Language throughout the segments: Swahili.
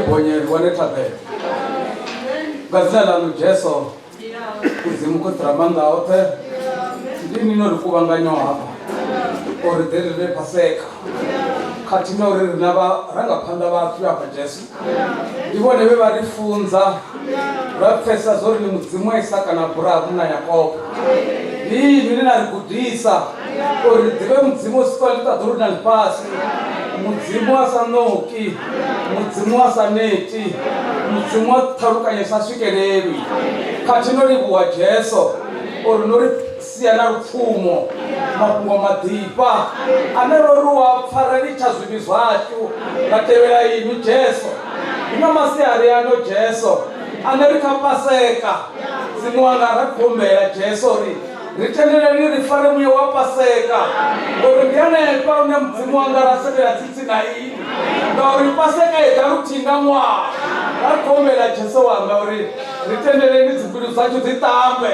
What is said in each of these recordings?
bonye bone tlhape ka tsena la Jesu kuzimu ko tramanda othe ndini no rikuvanganya hapa ori derere paseka khathi no ri na ba ranga phanda bathu ya Jesu ndibone be bari funza ra pfesa zori ni mudzimu wa Isaka na Abrahamu na Yakobo ndini na rikudisa ori dive mudzimu sikwalita duru na lipasi mudzimu wa Sanoki mudzimu wa Saneti mudzimu wa tharukanya saswikelevi khathi no ribuwa Jesu ori no ri siyana rupfumo mafungo madipa anero ruwa pfarelicha zvinhu zvashu ngatevera imi Jesu ina masiyari ano Jesu anerikapaseka zimu wanga rakhombera Jesu ritendereni rifare muye wapaseka uri ndianepa une mudzimu wanga rasekera tsitsi na ini ngauri paseka ega rutinga mwa rakhombera Jesu wanga uri ritendereni dzimbiru dzacho dzitambe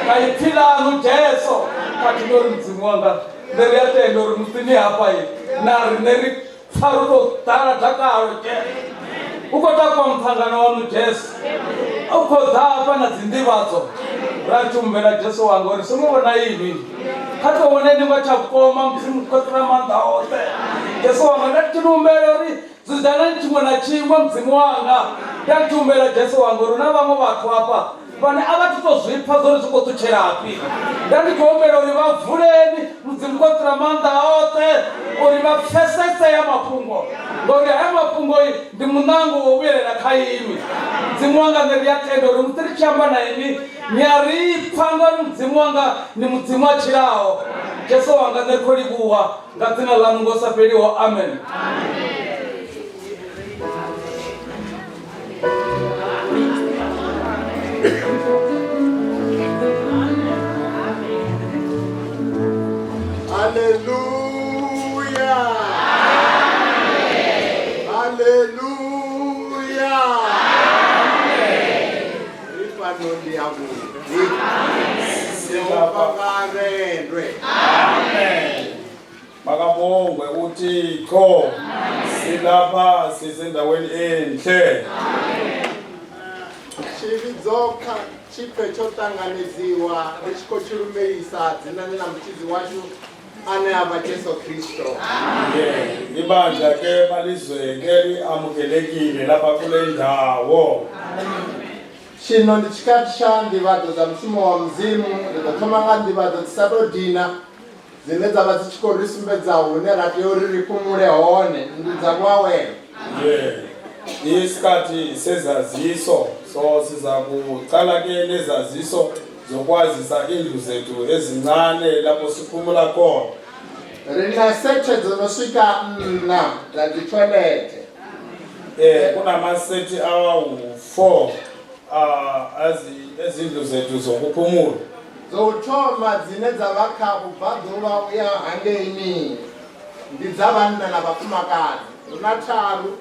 kaipilanu Jesu kati nori mudzimu wanga nderiatenda uri musini hapa nari neri pfaruto dara takaro Jesu ukotakwa muthangano wanu Jesu ukodhapa na dzindivadzo rachumbera Jesu wanga uri simuona imi katooneni vachakoma mukotera manda ose Jesu wanga ndatirumbera uri zidzana chimwe na chimwe mudzimu wanga ndachumbera Jesu wanga uri na vamwe vathu apa vane avatitozvipa zori zvikotucherapi ndandikuombera uri vavhureni mudzimu kotera manda ose uri vapfesese ya mapungo ngori haya mapungo ndi munango wovuyerera kaimi mudzimu wanga nderiatenda uri mutirichamba naimi nyaripfa ngori mudzimu wanga ni mudzimu achirawo Jesu wanga nderikolibuwa ngadzina lanu ngosapeliwo amen. Hallelujah. Hallelujah. Rifanoli abu. Amen. Makabongwe uThixo. Silapha sisendaweni enhle. Chivizokha chiphe chotanganiziwa lechikochilumelisa dzinani la mchizi washu ane aba Jesu Kristo. Ibandla ke balizweke amukelekile lapha kule ndawo. Chino ndi chikati cha ndivado za mfumo wa mzimu ndikathoma nga ndivado tisadodina zine dzava dzichikorisumbedza hune radio riri kumule hone ndidzakwawe. Isikhathi sezaziso so siza kuqala ke nezaziso zokwazisa indlu zethu ezincane lapho siphumula khona. Rina sethe dzinosvika 4 dzanditholete. Kunamasethi awu-4 ezindlu zethu zokuphumula. Zokuthoma dzine dzavakha kubva ḓuvha uya hangeni ndi dzavanna na vhafumakadzi. Unatharu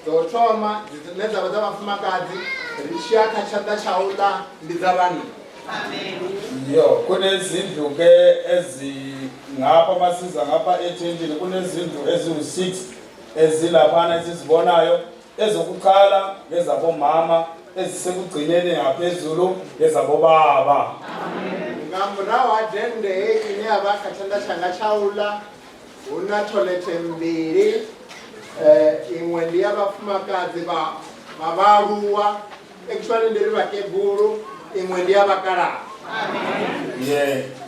zokuthoma dzine dzava dza vhafumakadzi richiyakha tshanḓa tsha uḽa ndi dza vanna. Kunezindlu ke ezingapha masiza ngapha ethendini kunezindlu eziwu-6 ezilaphana esizibonayo ezokuqala ngezabomama ezisekugcineni ngaphezulu ngezabobaba. Ngamurahu adende ine yavakha tshanḓa tshanga tsha uḽa huna tholethe mbili imwe ndi ya vhafumakadzi vha vhaaluwa actually ndi ri vhakegulu imwe ndi ya vhakalaha.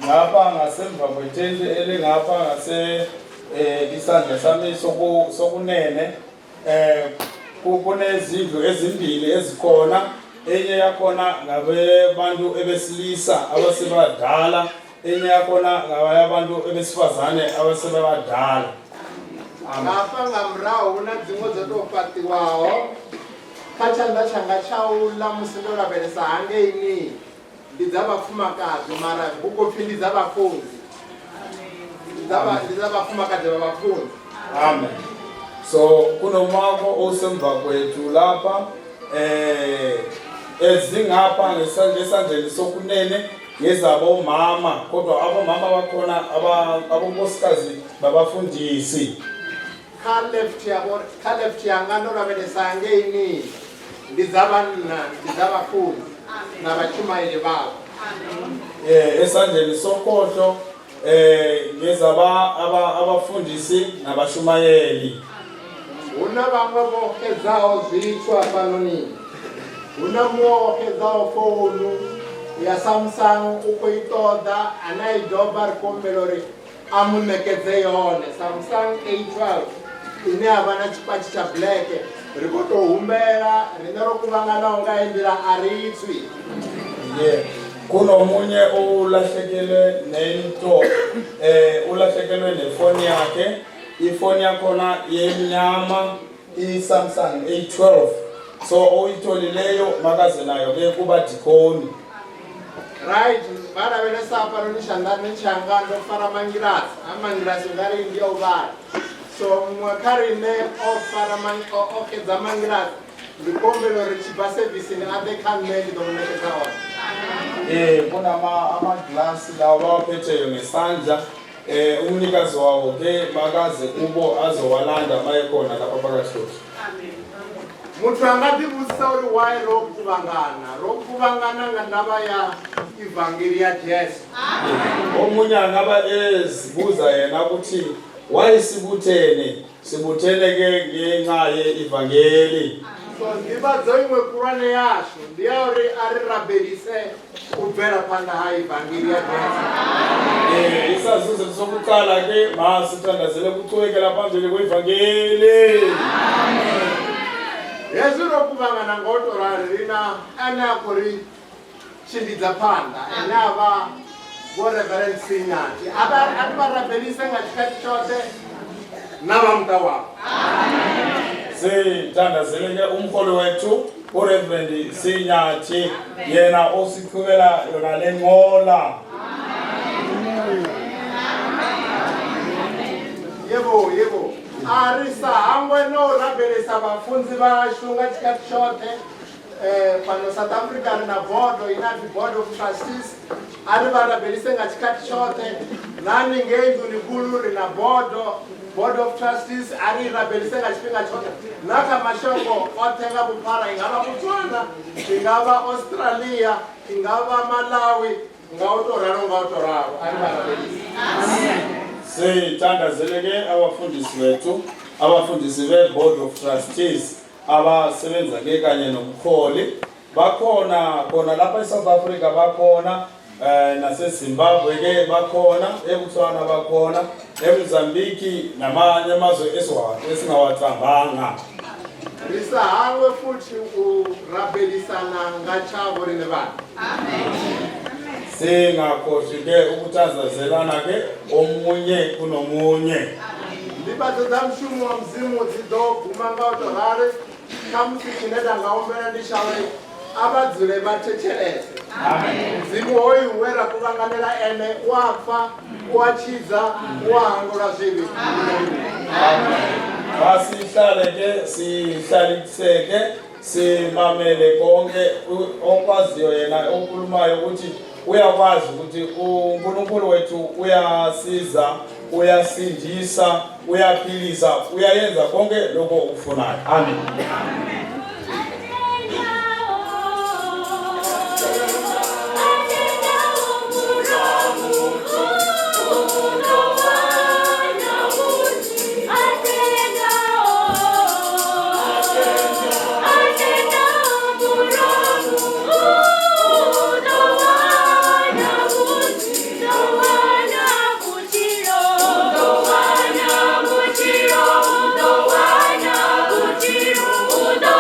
Ngapha ngasemva kwetende elingapha ngase isandla sami sokunene kunezindlu ezimbili ezikhona enye yakhona ngabantu ebesilisa abasebadala enye yakhona ngabantu ebesifazane abasebadala. Ngapha ngamurahu huna dzimwe dzotofhaṱiwaho kha tshanḓa tshanga tsha uḽa musi ndo lavhelesa hangeini ndi dza vhafumakadzi mara hu khou pfhi ndi dza vhafunzi. Ndi dza vhafumakadzi vha vhafunzi. Amen. So kunomako osemva kwethu lapha ezingapha ngesandleni sokunene ngezabomama kodwa abomama bakhona abonkosikazi babafundisi. kha left yanga ndo lavhelesa hangeini ndi dza vhanna ndi dza vhafunzi na vhatshumayeli vhavho. Esandleni sokhohlo ngezaba abafundisi nabashumayeli. Huna vhaṅwe vho xedzaho zwithu hafhanoni. Huna muṅwe wo xedzaho founu ya Samsung u khou i ṱoḓa ane a i doba ri khou humbela uri a mu ṋekedze yone Samsung A12 ine ya vha na tshipatshi tsha black. Ri khou tou humbela riṋe ro kuvhanganaho nga heyi nḓila a ri i tswi. Kunomunye ulahlekelwe nento ulahlekelwe nefoni yakhe. Ifoni yakhona yemnyama iSamsung A12. So oyitholileyo makaze nayo ke kuba dikoni. Right, vana vele sapa ro ni xandani nchanga ndo fara mangirasi. Amangirasi ngari ndio vara. So mwakarine o fara o khedza mangirasi. Ndikombelo ri chipa service ni ade khanmeli ndo nekeza ona. Kuna ama-glass lawo bawaphetheyo ngesandla. Umnikazi wawo ke makaze kubo azowalanda mayekhona lapha phakathi kwethu. Muthu anga ḓivhudzisa uri why ro kuvhangana nga ndavha ya ivangeli ya Jesu. Omunye angaba ezibuza yena ukuthi why sibuthene ke ngenxa ye-ivangeli. So ndivhadzo iṅwe khulwane yashu ndi ya uri a ri rabelise u bvela phanḓa ha ivangeli ya Jesu. Isazuzo sokuqala ke masithandazele ukuchubekela phambili kwevangeli. Hezwi ro kuvhangana nga u tou rali rina ane a khou ri tshimbidza phanḓa ane a vha vho Reverend Sinyati a ri vha rabelise nga tshikhathi tshoṱhe na vha muṱa wavho. Sithandazeleke umholi wethu uReverend Sinyati yena osiqhubela yona le nqola. Yebo. Arisa hangwe no rabelisa vafunzi vashu nga tshikhathi tshoṱhe. Fhano South Africa ri na bodo ina board of trustees a ri vha rabelise nga tshikhathi tshoṱhe. Nani ngei nḓuni khulu ri na board of trustees a ri rabelise nga tshifhinga tshoṱhe. Na kha mashango oṱhe nga vhuphara ingavha Botswana, ingavha Australia, ingavha Malawi nga u tou ralo a ri vha rabelise. Sithandazeleke abafundisi bethu, abafundisi be-board of trustees abasebenza ke kanye nobuholi bakhona khona lapha eSouth Africa bakhona naseZimbabwe ke bakhona, eBotswana bakhona, eMozambique namanye amazwe esingawathambanga. Risahangwe futhi urabelisana ngachavo rine vanhu. Amen. Singakhohlwi ke ukuthazazelana ke omunye kunomunye. Ndibadza dza mushumo wa Mudzimu dzi ḓo guma nga u tou rali kha musi tshine nda nga humbela ndi tsha uri a vha dzule vha thetshelese. Mudzimu hoyu we ra kuvhanganela ene u a pfa, u a tshidza, u a hangula zwivhi. Masihlale ke sihlaliseke simamele konke okwaziyo yena okhulumayo ukuthi uyakwazi ukuthi uNkulunkulu wethu uyasiza, uyasindisa, uyaphilisa, uyayenza konke lokho ukufunayo. Amen. Udo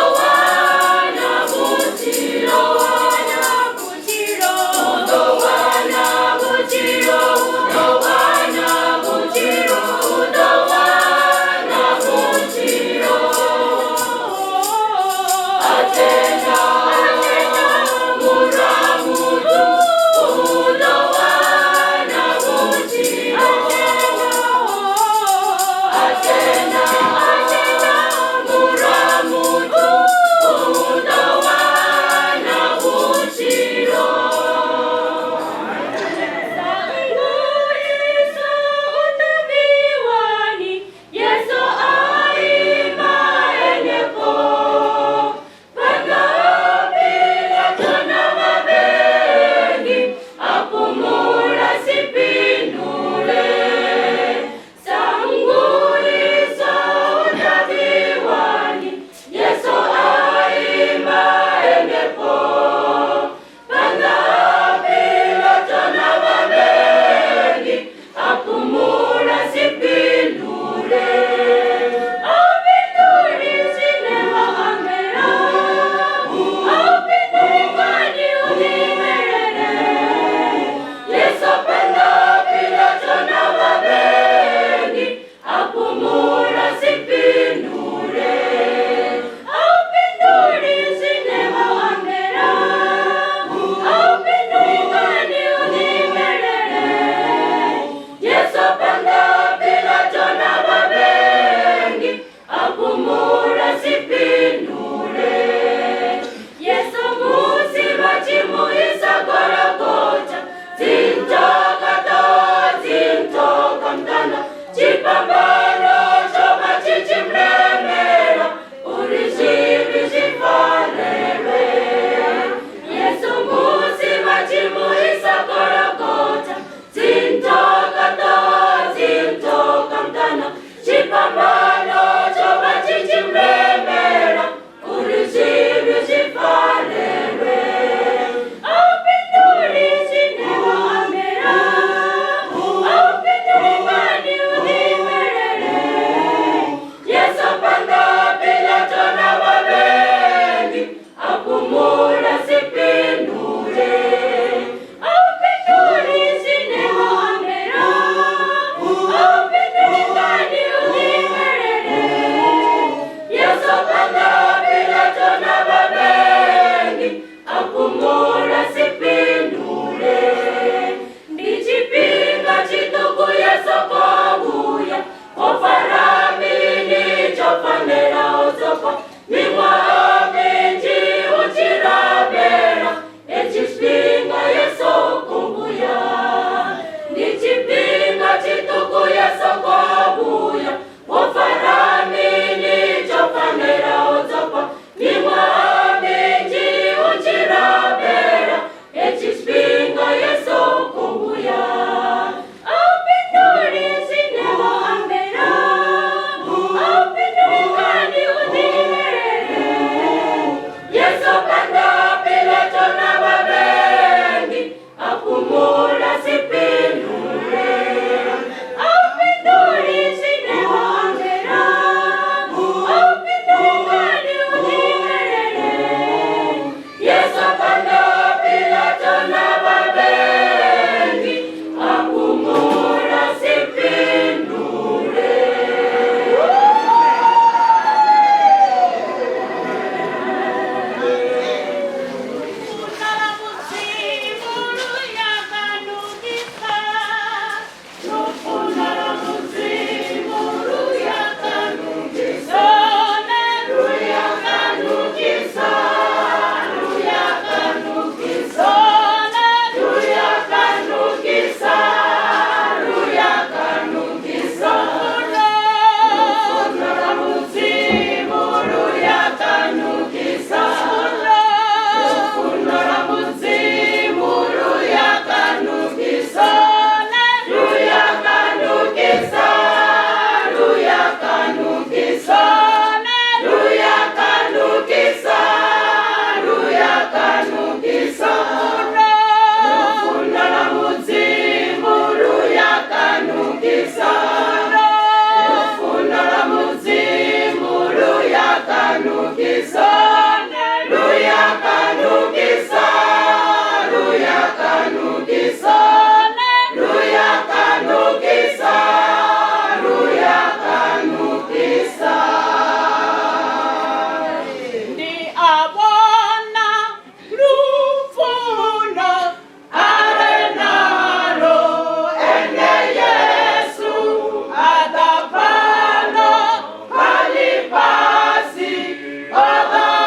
Father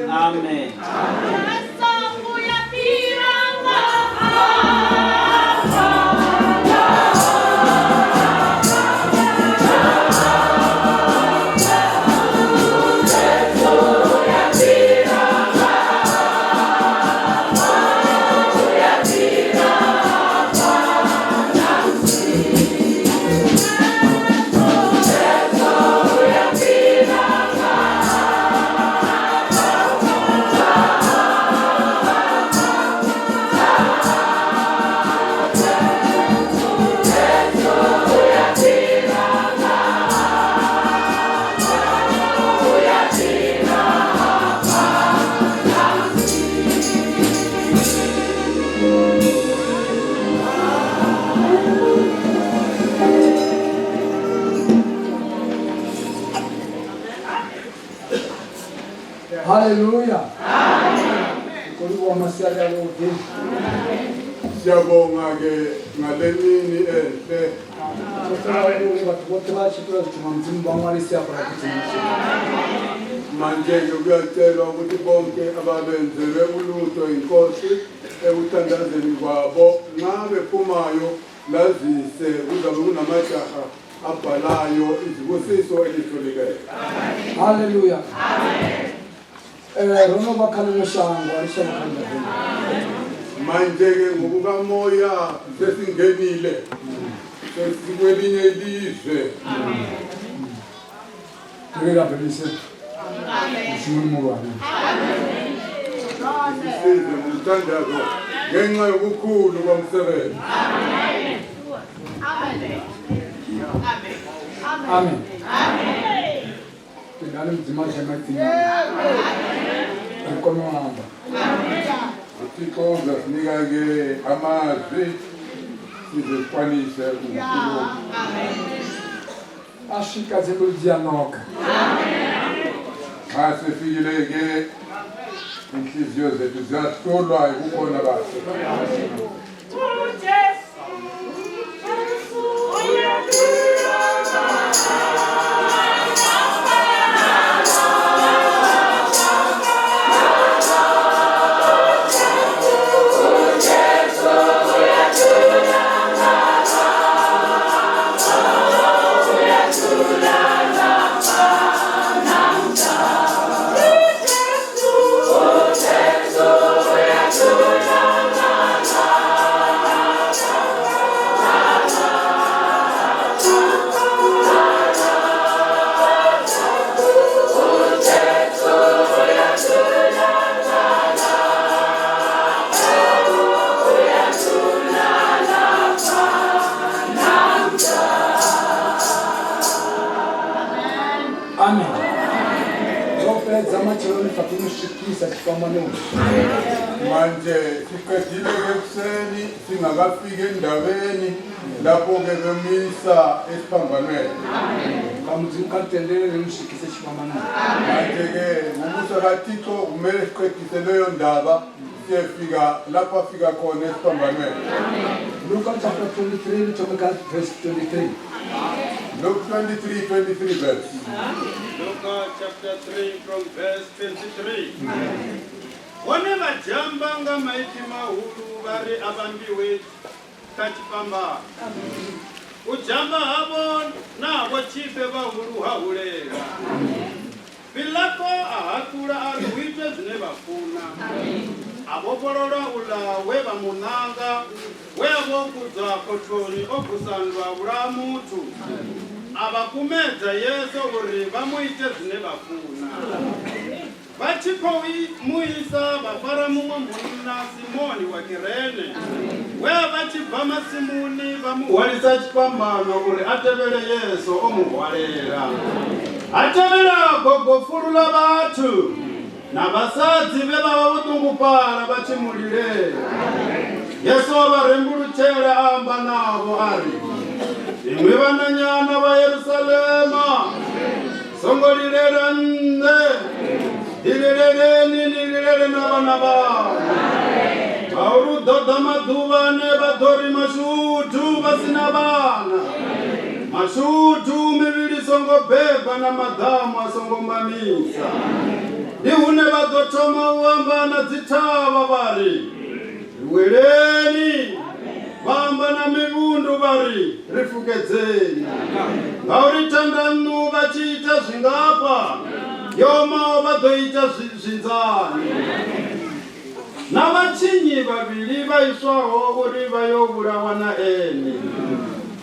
Amen. Hallelujah. Kulikuwa maswali ya wote. Siyabonga ke ngalemini enhle Wote bashikira tumamzimba mwalisi aparakitisha. manje kuyacelwa ukuthi bonke ababenzelwe ulutho inkosi ekuthandazeni kwabo nxa bephumayo lazise kuzabe kunamajaha abhalayo izibusiso elitholikeyo. Hallelujah. Rono bakhalwe shango alishamakhala. Manje ke ngokukamoya sesingenile sesikwelinye ilizwe. Ngiyabelise. Ushimuni mwana. Sisize ngomthandazo ngenxa yokukhulu komsebenzi. Amen. Ndani mzimaje mathini. Nkonohamba. Uthixo uzasinika ke amazwi sizikwanise ukukhuluma. Ashika zebuliziyanoka. Xa sifikile ke inhliziyo zethu ziyahlolwa ukukhona bakhe. Amen. Zopedza macheloni pakunosvikisa chipambanoni. Manje siqedile ekuseni singakafiki endabeni lapho-ke bemisa esiphambanweni. Kamutendele nimusvikise chipambanoni. Manje-ke ngomusa kaThixo kumele siqedise leyo ndaba siyefika lapho afika khona esiphambanweni. Luke chapter 23, kutoka verse 23. Luke 23 verse. Luke chapter 3 from verse 23. One majamba nga maiti mahulu vari avambiwe kachipamba. Ujamba havo navo chipe vahulu hahulega. Pilato ahakula aruite zine vafuna. Abopolola ula weba munanga webokudza kotoni okusandwa ula mutu. Abakumedza Yesu uri vamuite zine vafuna. Vachimuisa vafara mumwe munna Simoni wa Kirene. Vachibva masimuni vamuhwalisa chipambano uri atevere Yesu omuhwalela. Atevera gogofurula vatu. Navasadzi vevava votungupara vachimulilera. Yesu avarembuluchera amba navo ari. Imwe vananyana va Yerusalema. Songolilera nne. Dililele na vana vavo. Vaurudoda madhuvane vadhori mashutu vasina vana. Mashutu miviri songobhebha na madhamu asongomamisa. Ihune vadotoma uambana dzitava vari. Weleni. Vamba na mivundu vari. Rifukedzeni. Vauritandanu vachiita zvingapa. Yoma vadoita zvinzani. Navachinyi vaviri vaiswaho uri vayovurawa naeni.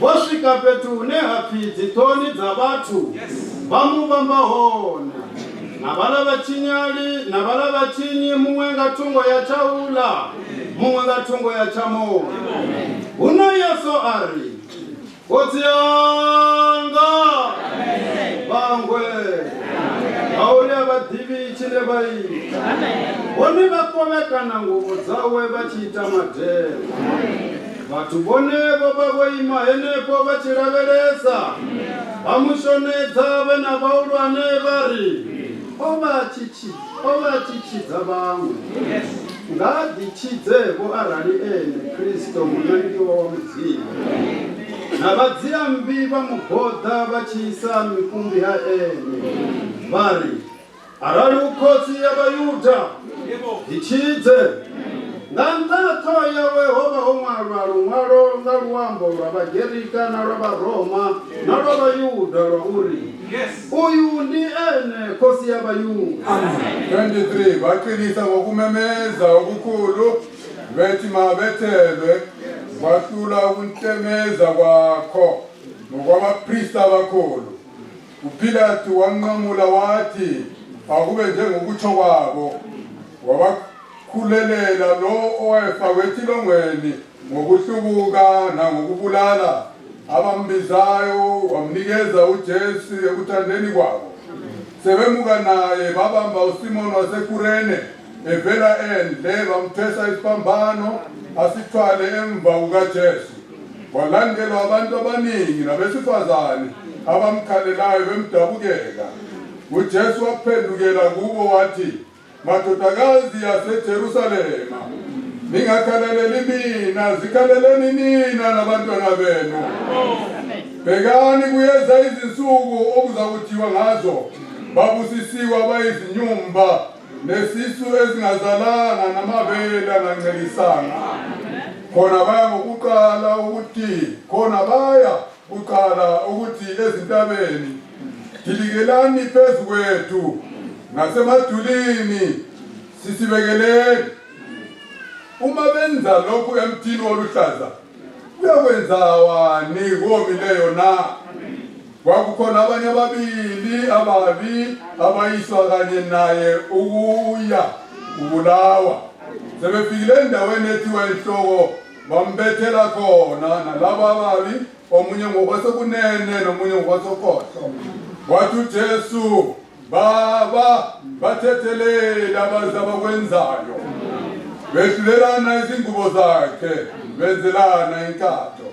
Vosvika petu nehapidzi toni dzavatu. Vamuvamba hona. Navala vachinyali, navala vachinyi mumwe ngatungo yachaula. Mumwe ngatungo yachamoyo. Uno Yesu ari. Kotsianga. Bangwe. Aulia vadivi chile vai. Bone vakovekana nguvu dzawe vachiita madhero. Vatu bonevo vavoima henepo vachilavelesa. Vamushonedza vena vaulwane vari. Ovachichidza vamwe. Ngadichidzevo arali ene Kristo munangiwa wa mudziyo. Navadziya mbi vamugodha vachiisa mikumbi yaene. Vari, arali ukotsi yavayudha. Dichidze. Ngandato yawe hova homwalo ngaluambo lwavagerika nalwavaroma nalwavayudha lwauri. Uyu ndi ene kosi yavayudha. 23 vaqinisa ngokumemeza okukhulu vethi mabethelwe vahlula ukuntemeza kwakho nokwabaprista abakhulu. UPilato wanqamula wathi akube njengokutsho kwabo. Khululela lo owayefakwe etilongweni ngokuhlubuka nangokubulala abambizayo wamnikeza uJesu ekuthandeni kwabo. Sebemuka naye babamba uSimoni waseKurene evela endle bamthesa isiphambano asithwale emva kukaJesu. Walandelwa abantu abaningi nabesifazane abamkhalelayo bemdabukela. uJesu waphendukela kubo wathi, madodakazi yaseJerusalema, ningakhaleleli mina, zikhaleleni nina nabantwana benu. Bhekani kuyeza izinsuku okuzakuthiwa ngazo babusisiwe abayizinyumba nesisu ezingazalanga namabele angancelisanga. Khona baya kuqala ukuthi ezintabeni dilikelani phezu kwethu nasemadulini sisibekeleni. Uma benza lokhu emthini oluhlaza kuyakwenzawani komileyo na? Kwakukhona abanye ababili ababi abayiswa kanye naye ukuya ubulawa. Sebefikile endaweni ethiwa Inhloko bambethela khona nalabo ababi, omunye ngokwasekunene nomunye ngokwasokhohlo. wathi uJesu baba bathethelela abazaba kwenzayo behlulelana izingubo zakhe benzelana inkatho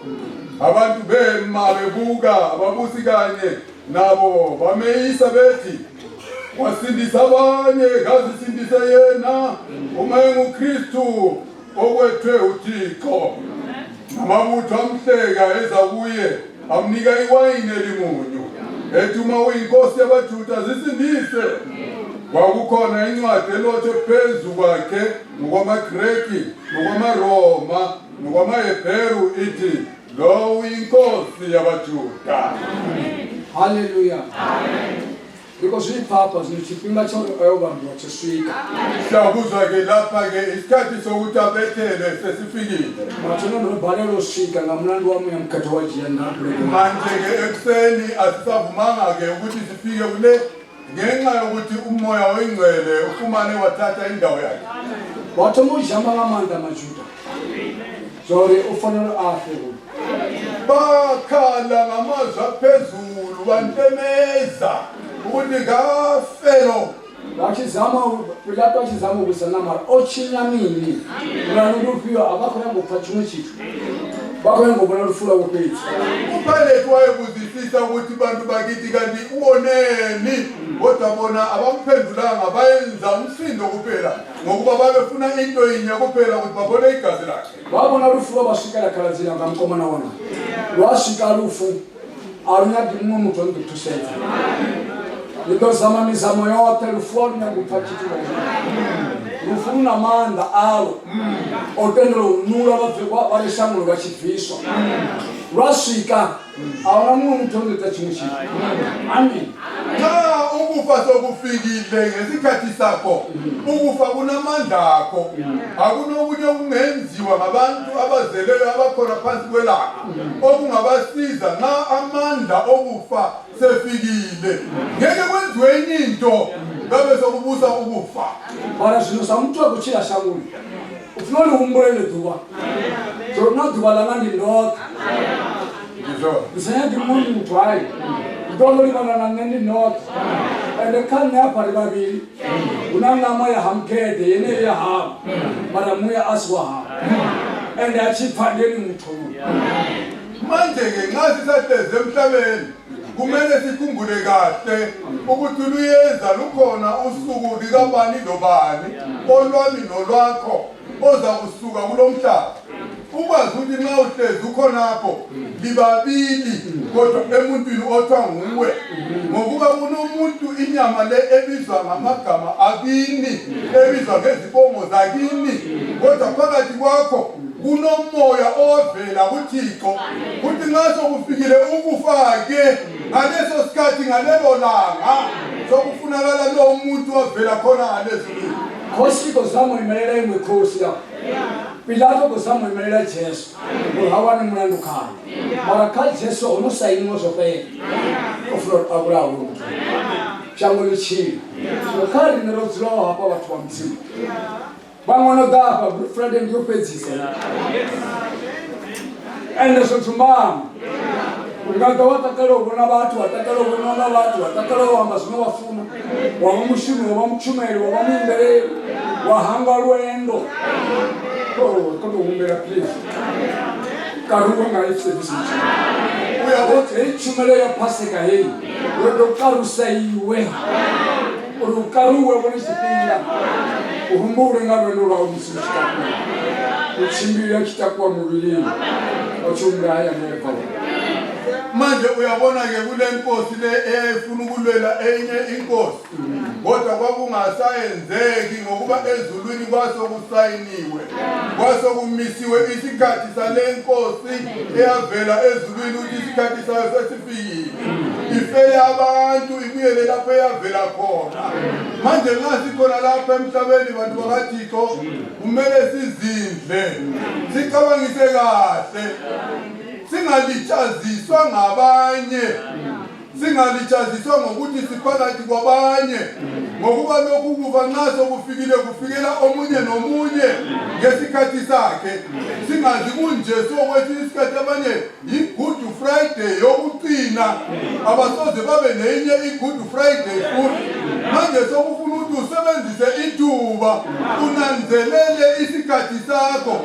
abantu bema bebuka ababusi kanye nabo bameyisa bethi wasindisa abanye ngazisindise yena uma enguKristu okwethwe uThixo amabutho amhleka eza kuye amnika iwayini elimunyu ethi uma uyinkosi yabaJuda zisindise kwakukhona incwadi elothe phezu kwakhe ngokwamaGreki ngokwamaRoma ngokwamaHebheru ithi lo uyinkosi yabaJuda. Hallelujah. Amen. Because we papa sinithiphinga tsholo ayobamba tshiswika. Siyakuzwa ke lapha ke isikhathi sokuthi abethele sesifikile. Mathona nobhalelo sika ngamlando wami yamkhatha wajiyana lapho. Manje ke ekseni asisavumanga ke ukuthi sifike kule ngenxa yokuthi umoya oyingcwele ufumane wathatha indawo yakhe. Wathi umujama ngamandla amaJuda. Sorry ufanele afe. Bakhala ngamazwi aphezulu bantemeza ukuthi kafelo wachizama Pilato achizama ukusanama ochinyamini unanudupiwa abakho yangopha chimwe chithu bakho yangobona lufula kophethu uPilato wayekuzifisa ukuthi bantu bakithi kanti uwoneni kodwa bona abamphendulanga bayenza umsindo kuphela ngokuba babefuna into yinye kuphela ukuthi babone igazi lakhe babona lufula bashikela khalazina ngamkomana wona lwashika lufu alunyadi umuntu onduthusela Ndozama mizamo yote lufulu nyakuphathithwa. Lufuna amanda alo. Otendelo unula bafika barishamulo bachifiswa. Rashika awona umuntu ondetachimishika. Amen. Cha ukufa sokufikile ngesikhathi sakho. Ukufa kunamandla akho. Akunokunye okungenziwa ngabantu abazeleyo abakhona phansi kwelanga. Okungabasiza nxa amandla okufa sefikile. Ngeke kwenziwe enye into ngabe sokubusa ukufa. Bara zino samuntu akuchila shangulu. Ufunole umbulele duwa. So not duwa la ngandi ndot. Bisanya dimuntu mutwaye. Ndolo libana na ngendi not. Ende kan hapa libabili. Unangama ya hamkede yene ya ham. Bara muya aswa ham. Ende achiphandeni muthu. Manje ke nxa sisahleze emhlabeni kumele sikhumbule kahle ukuthi luyeza lukhona usuku likabani lobani olwami nolwakho oza kusuka kulomhlaba ukwazi ukuthi nxa uhlezi ukhonapho libabili kodwa emuntwini othwa nguwe ngokuba kunomuntu inyama le ebizwa ngamagama akini ebizwa ngezibongo zakini kodwa phakathi kwakho kunomoya ovela kuThixo kuthi nxa sokufikile ukufake ngaleso sikhathi ngalelo langa sokufunakala lo muntu ovela khona ngalezulu Khosi kozama imelela imikhosi ya. Pilato kozama imelela Jesu. Uhawana mlandu khaya. Mara kha Jesu unosayini ngozopela. Ofro abulawo. Chango lichini. Ukhali nerozilo hapa watu wa mzima. Bangona dapa Fred ndio pedzisa. Ende sotumama. Ngaka watakalo bona bathu watakalo bona bathu watakalo wamazimo wafuna wamushumi wamuchumeli wamundere wahanga lwendo kodo umbera please karuwa ngaifsebisi uyabote ichumele ya paseka heli wedo karusaiwe urukaruwe bonisipinda uhumbure ngabeno lwa umusishika uchimbira kitakuwa mubili ochumga haya mwepa manje uyabona ke kule nkosi le efuna ukulwela enye inkosi kodwa kwakungasayenzeki ngokuba ezulwini kwasokusayiniwe kwasokumisiwe isikhathi sale nkosi eyavela ezulwini ukuthi isikhathi sayo sesifikile ifele abantu ibuyele lapho eyavela khona manje nxa sikhona lapha emhlabeni bantu bakaThixo kumele sizindle sicabangise kahle singalitshaziswa ngabanye singalitshaziswa ngokuthi siphakathi kwabanye ngokuba lokhu kufa nxa sokufikile kufikela omunye nomunye ngesikhathi sakhe singazi kunje sokwethi isikhathi abanye yigudu Friday yokucina abasoze babe nenye i-Good Friday futhi manje sokufuna ukuthi usebenzise ithuba unanzelele isikhathi sakho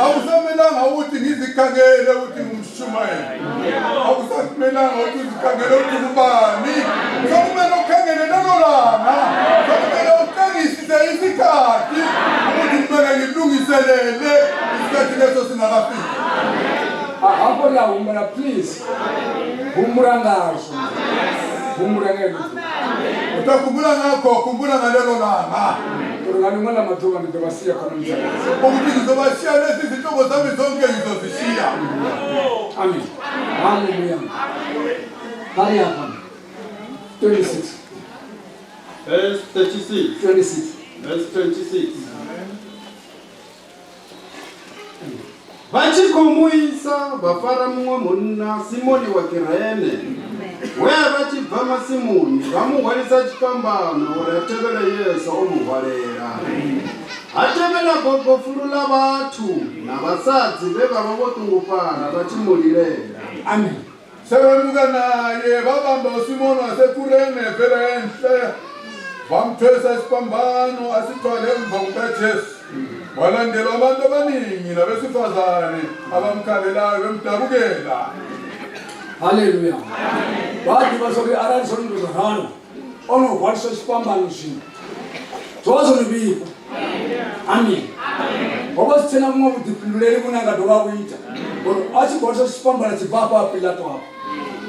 awusamelanga ukuthi ngizikhangele ukuthi ngumshumayeli awusamelanga ukuthi uzikhangele ukuthi ubani sokumele ukhangele nololanga sokumele uqekisise isikhathi ukuthi kumele ngilungiselele isikhathi leso singakafiki. Hapo la umela please. Umurangazo. Umurangelo. Utakumbula ngakho kumbula ngalelo langa. Turangana mathuba ngizobasia kana njalo. Ukuthi ngizobashiya lezi zinhlobo zami zonke ngizozishiya. Amen. Hallelujah. Hurry up. 26. Verse 36. 26. Verse 26. Vachikomuisa vafara mumwe munna Simoni wa Kirene. Weya vachibva masimoni vamuhwarisa chipambano uri atevera Yesu omuhwarera. Atevera gogofuru lavatu navasadzi vevava votungupara vachimulirera. Amen. Sevemuka naye vabamba uSimoni waseKurene vele enhle vamthwesa isipambano asithwale emva kukaJesu. Walandela abantu abaningi nabesifazane abamkhalelayo bemdabukela. Hallelujah. Bathi basoke aranso nduzahana. Ono hwarisa isipambano shini. Zozo nibiko. Amen. Ngoba sithena kumwe budipinduleli kunanga dokakuita. Athi hwarisa isipambano sibapha Pilato hapo.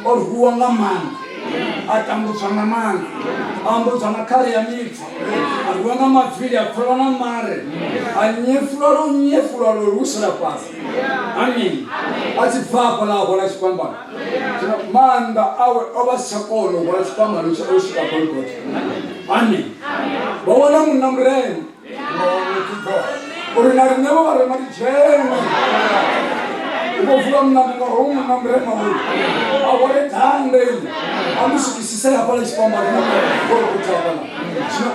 Oruwa ngamanga. Atambutswa ngamanga. Ambutswa nakhari ya mitfa. Aruwa ngamavili akholwa namare. Anyefula lo rusela pasi. Amen. Athi papa la hola chipambano. Tuna manda awe obasakolo hola chipambano ushika Golgotha. Amen. Bawona munamreni. Urinari nebo bare mari chema. Ubofula mnamnga romu namrema uri. Awale tande. Amusikisisa yapala chipambano Golgotha pala.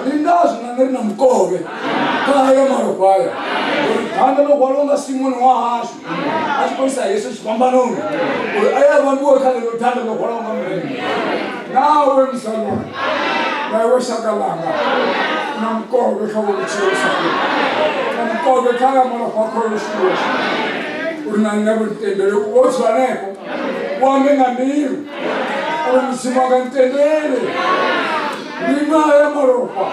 Lindazo nangerina mkobe. Kaya marofaya. Tanda lo kwalonga Simoni wa hashu. Asipoisa Yesu chipambano. Aya vanduwe kale lo tanda lo kwalonga mreni. Nawe msalwa. Nawe shakalanga. Namkobe kawo kuchiosa. Namkobe kaya marofako yoshiwa. Urinanga butendele kuwoswa neko. Wamenga miru. Urimisimaga ntendele. Lima ya marofa.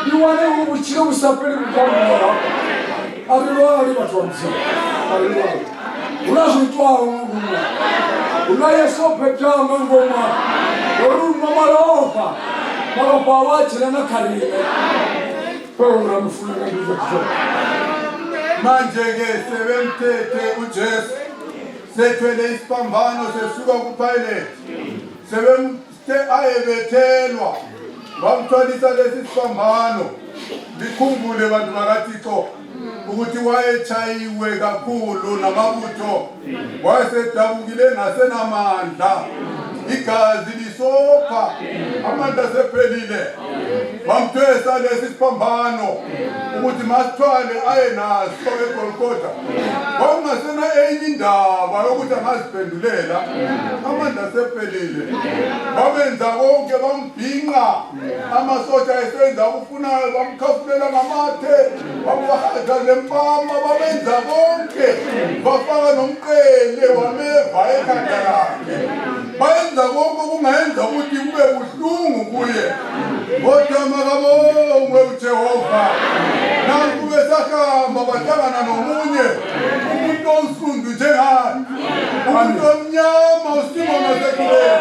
Iwane ubuchira busapeli kukamura. Ariwari batwamsa. Ariwari. Unazitwara ngoma. Unayesope jamba ngoma. Oruma marofa. Marofa wachira na karime. Pora mfunga ndizo. Manje ke sebemthethe uJesu. Sethwele isipambano sesuka kuPilate. Sebemthe ayebethelwa. Bamthwalisa lesi sipambano. Likhumbule bantu bakaThixo ukuthi wayechayiwe kakhulu namabutho. Wayesedabukile nasenamandla. Igazi lisopha. Amandla sephelile. Bamthwesa lesi sipambano ukuthi masithwale aye naso eGolgotha. Kwakungasena enye indaba yokuthi angaziphendulela. Amandla sephelile. Babenza konke bambhinqa. Amasotsha esenza ukufunayo bamkhafulela ngamathe. Bamfaka lempama babenza konke. Bafaka nomqele wameva ekhanda lakhe. Bayenza konke kungayenza ukuthi kube buhlungu kuye. Kodwa makabongwe uJehova. Nanku besahamba bahlangana nomunye umuntu onsundu njengani. Umuntu omnyama uSimoni waseKurene.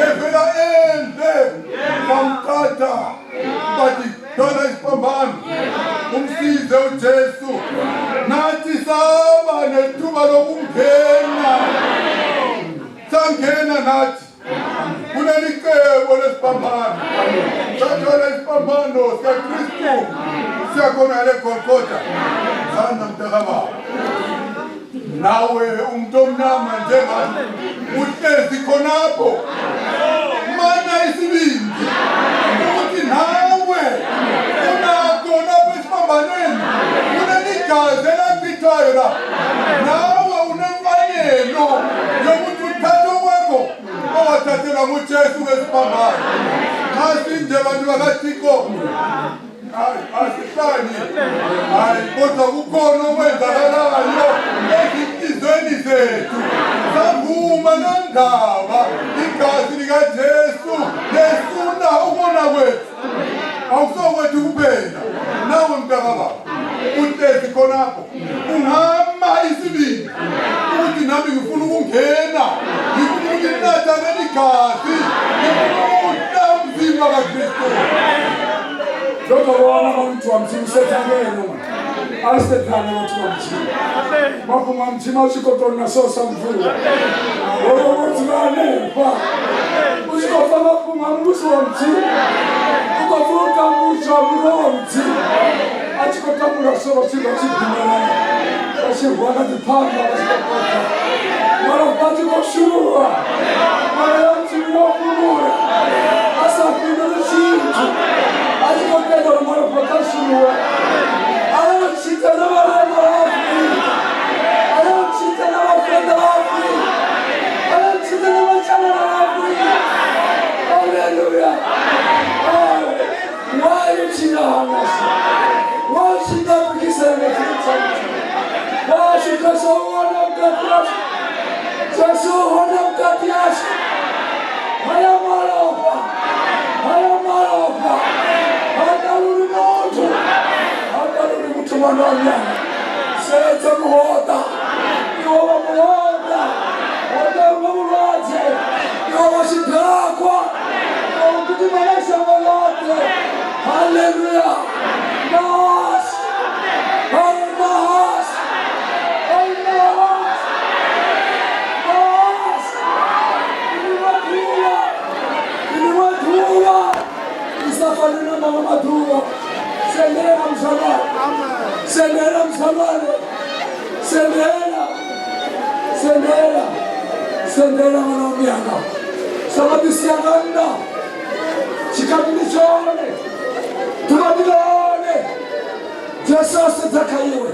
Evela endle bamthatha. Bathi dona isipambano. Umsize uJesu. Nathi saba nethuba lokumngena. Sangena nathi. Kunelicebo lesipambano. Sathola isipambano sikaKristu. Siyakhona leGolgotha. Sanda mntakababa. Nawe umuntu omnyama njengami uhlezi khonapho. Mana isibindi. Ukuthi nawe unakho lapho esipambanweni. Uneligazi elachithwayo la. Nawe unemfanelo yokuthi igama uJesu ngesipambano. Nasi nje abantu bakaThixo. Asihlani. Hayi kodwa kukhona okwenzakalayo ezinhlizweni zethu. Savuma nendaba igazi likaJesu lesifuna ukubona kwethu. Awusokwethu kuphela. Nawe mntakababa. Uhlezi khonapho. Ungama isibindi. Ukuthi nami ngifuna ukungena. Ngifuna ukunatha leli gazi. Ngifuna umzimba kaKristu. Don't want to I'm set again. I said, I want to Makum Timothy na so some food. Oh, what's my name? Who's got the Makum Muslim? Who got food come with your I took a couple of sort of I said, one of the partners. One of Patrick Shura. I am to walk more. I saw people to see. I got better on one of the person. I don't see the number of me. I don't see the number of friend of me. I don't see the number of channel of me. Hallelujah. Why did she not have us? Why should not be kissing? Why should I so one of God? Just so one of God, yes. I am all over. I am all over. Seta muhoda, Yehova muhoda, Yehova muhoda, Yehova shidakwa, Yehova kutumanisha malote. Hallelujah. Nas, Nas, Iliwatua, Isafalina Mamatua. Sendera msalani. Sendera msalani. Sendera. Sendera. Sendera mwanamianga. Sababu siaganda. Chikabilichone. Tumabilone. Jasa sitakaiwe.